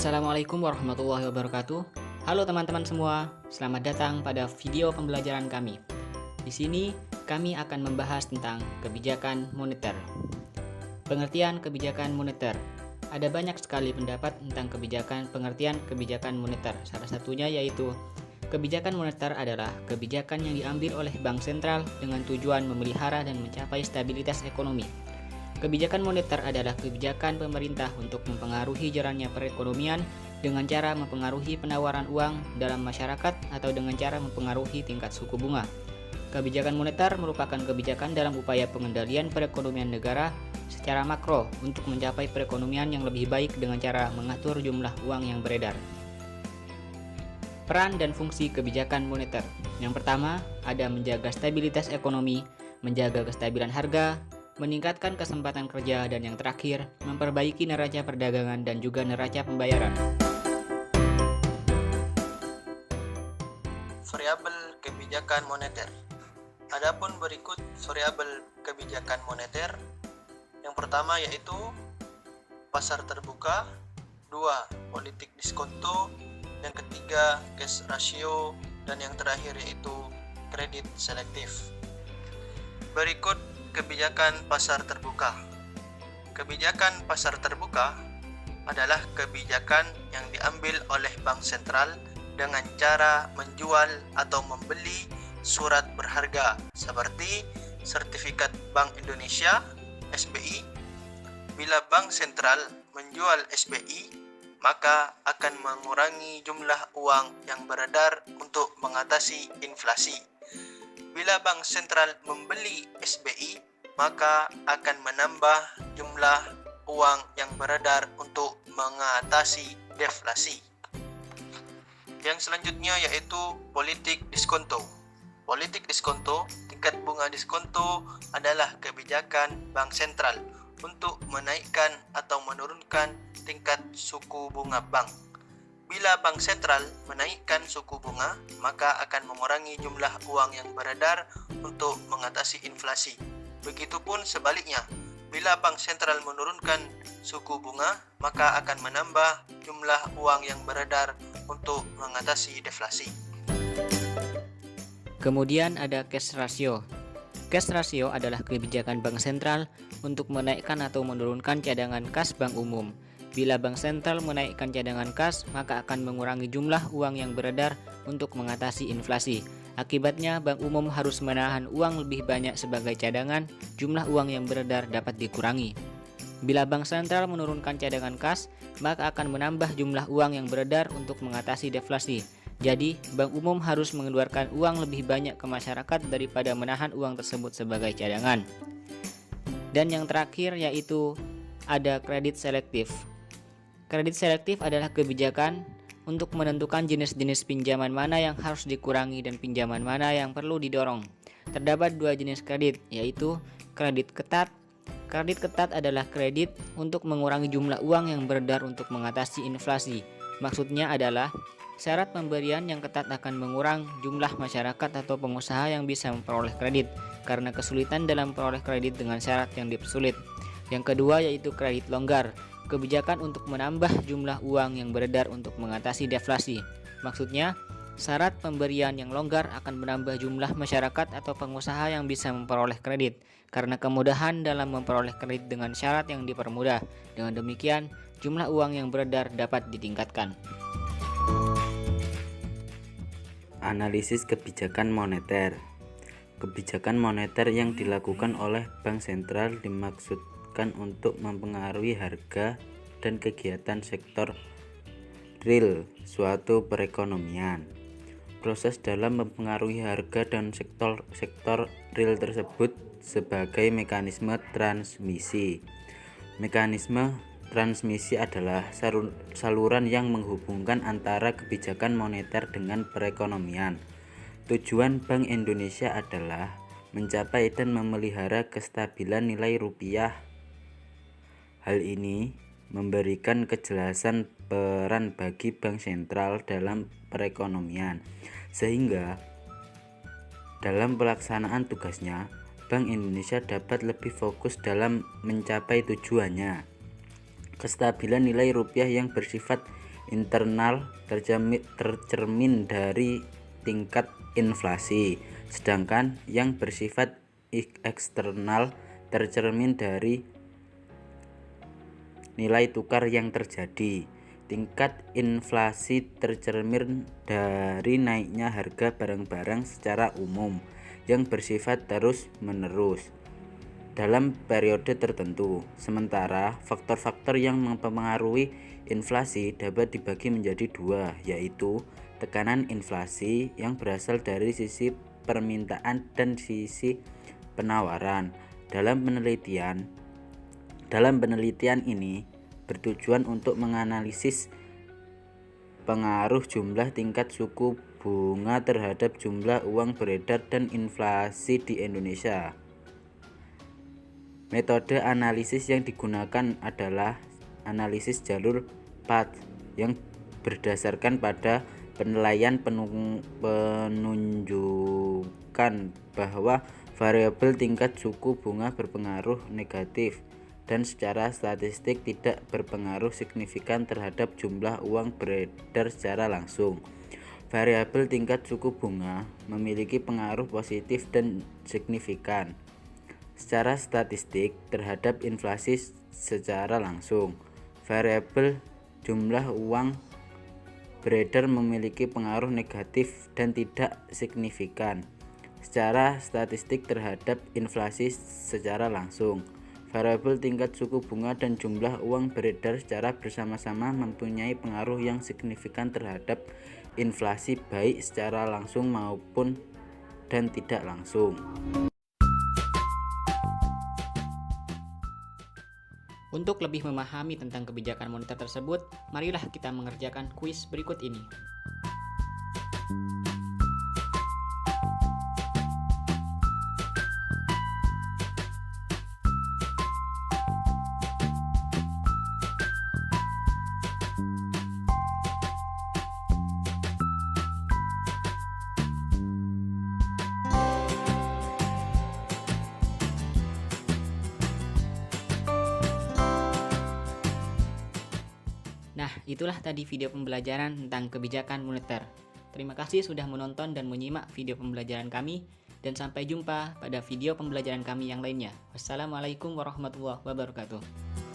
Assalamualaikum warahmatullahi wabarakatuh. Halo teman-teman semua, selamat datang pada video pembelajaran kami. Di sini kami akan membahas tentang kebijakan moneter. Pengertian kebijakan moneter. Ada banyak sekali pendapat tentang pengertian kebijakan moneter. Salah satunya yaitu kebijakan moneter adalah kebijakan yang diambil oleh bank sentral dengan tujuan memelihara dan mencapai stabilitas ekonomi. Kebijakan moneter adalah kebijakan pemerintah untuk mempengaruhi jalannya perekonomian dengan cara mempengaruhi penawaran uang dalam masyarakat atau dengan cara mempengaruhi tingkat suku bunga. Kebijakan moneter merupakan kebijakan dalam upaya pengendalian perekonomian negara secara makro untuk mencapai perekonomian yang lebih baik dengan cara mengatur jumlah uang yang beredar. Peran dan fungsi kebijakan moneter. Yang pertama, ada menjaga stabilitas ekonomi, menjaga kestabilan harga, meningkatkan kesempatan kerja, dan yang terakhir, memperbaiki neraca perdagangan dan juga neraca pembayaran. Variabel kebijakan moneter. Adapun berikut variabel kebijakan moneter. Yang pertama yaitu pasar terbuka, 2. politik diskonto, yang ketiga cash ratio, dan yang terakhir yaitu kredit selektif. Berikut kebijakan pasar terbuka. Kebijakan pasar terbuka adalah kebijakan yang diambil oleh bank sentral dengan cara menjual atau membeli surat berharga seperti sertifikat Bank Indonesia (SBI). Bila bank sentral menjual SBI, maka akan mengurangi jumlah uang yang beredar untuk mengatasi inflasi. Bila bank sentral membeli SBI, maka akan menambah jumlah uang yang beredar untuk mengatasi deflasi. Yang selanjutnya yaitu politik diskonto. Politik diskonto, tingkat bunga diskonto adalah kebijakan bank sentral untuk menaikkan atau menurunkan tingkat suku bunga bank. Bila bank sentral menaikkan suku bunga, maka akan mengurangi jumlah uang yang beredar untuk mengatasi inflasi. Begitupun sebaliknya, bila bank sentral menurunkan suku bunga, maka akan menambah jumlah uang yang beredar untuk mengatasi deflasi. Kemudian ada cash ratio. Cash ratio adalah kebijakan bank sentral untuk menaikkan atau menurunkan cadangan kas bank umum. Bila bank sentral menaikkan cadangan kas, maka akan mengurangi jumlah uang yang beredar untuk mengatasi inflasi. Akibatnya, bank umum harus menahan uang lebih banyak sebagai cadangan, jumlah uang yang beredar dapat dikurangi. Bila bank sentral menurunkan cadangan kas, maka akan menambah jumlah uang yang beredar untuk mengatasi deflasi. Jadi, bank umum harus mengeluarkan uang lebih banyak ke masyarakat daripada menahan uang tersebut sebagai cadangan. Dan yang terakhir yaitu ada kredit selektif. Kredit selektif adalah kebijakan untuk menentukan jenis-jenis pinjaman mana yang harus dikurangi dan pinjaman mana yang perlu didorong. Terdapat dua jenis kredit, yaitu kredit ketat. Kredit ketat adalah kredit untuk mengurangi jumlah uang yang beredar untuk mengatasi inflasi. Maksudnya adalah syarat pemberian yang ketat akan mengurang jumlah masyarakat atau pengusaha yang bisa memperoleh kredit karena kesulitan dalam memperoleh kredit dengan syarat yang dipersulit. Yang kedua yaitu kredit longgar. Kebijakan untuk menambah jumlah uang yang beredar untuk mengatasi deflasi. Maksudnya, syarat pemberian yang longgar akan menambah jumlah masyarakat atau pengusaha yang bisa memperoleh kredit karena kemudahan dalam memperoleh kredit dengan syarat yang dipermudah. Dengan demikian, jumlah uang yang beredar dapat ditingkatkan. Analisis kebijakan moneter. Kebijakan moneter yang dilakukan oleh bank sentral dimaksudkan untuk mempengaruhi harga dan kegiatan sektor real suatu perekonomian. Proses dalam mempengaruhi harga dan sektor real tersebut sebagai mekanisme transmisi. Mekanisme transmisi adalah saluran yang menghubungkan antara kebijakan moneter dengan perekonomian. Tujuan Bank Indonesia adalah mencapai dan memelihara kestabilan nilai rupiah. Hal ini memberikan kejelasan peran bagi bank sentral dalam perekonomian, sehingga dalam pelaksanaan tugasnya, Bank Indonesia dapat lebih fokus dalam mencapai tujuannya. Kestabilan nilai rupiah yang bersifat internal tercermin dari tingkat inflasi, sedangkan yang bersifat eksternal tercermin dari nilai tukar yang terjadi. Tingkat inflasi tercermin dari naiknya harga barang-barang secara umum yang bersifat terus-menerus dalam periode tertentu. Sementara faktor-faktor yang mempengaruhi inflasi dapat dibagi menjadi dua, yaitu tekanan inflasi yang berasal dari sisi permintaan dan sisi penawaran. Dalam penelitian ini bertujuan untuk menganalisis pengaruh jumlah tingkat suku bunga terhadap jumlah uang beredar dan inflasi di Indonesia. Metode analisis yang digunakan adalah analisis jalur path yang berdasarkan pada penilaian penunjukan bahwa variabel tingkat suku bunga berpengaruh negatif dan secara statistik tidak berpengaruh signifikan terhadap jumlah uang beredar secara langsung. Variabel tingkat suku bunga memiliki pengaruh positif dan signifikan secara statistik terhadap inflasi secara langsung. Variabel jumlah uang beredar memiliki pengaruh negatif dan tidak signifikan secara statistik terhadap inflasi secara langsung. Variabel tingkat suku bunga dan jumlah uang beredar secara bersama-sama mempunyai pengaruh yang signifikan terhadap inflasi baik secara langsung maupun dan tidak langsung. Untuk lebih memahami tentang kebijakan moneter tersebut, marilah kita mengerjakan kuis berikut ini. Nah, itulah tadi video pembelajaran tentang kebijakan moneter. Terima kasih sudah menonton dan menyimak video pembelajaran kami, dan sampai jumpa pada video pembelajaran kami yang lainnya. Wassalamualaikum warahmatullahi wabarakatuh.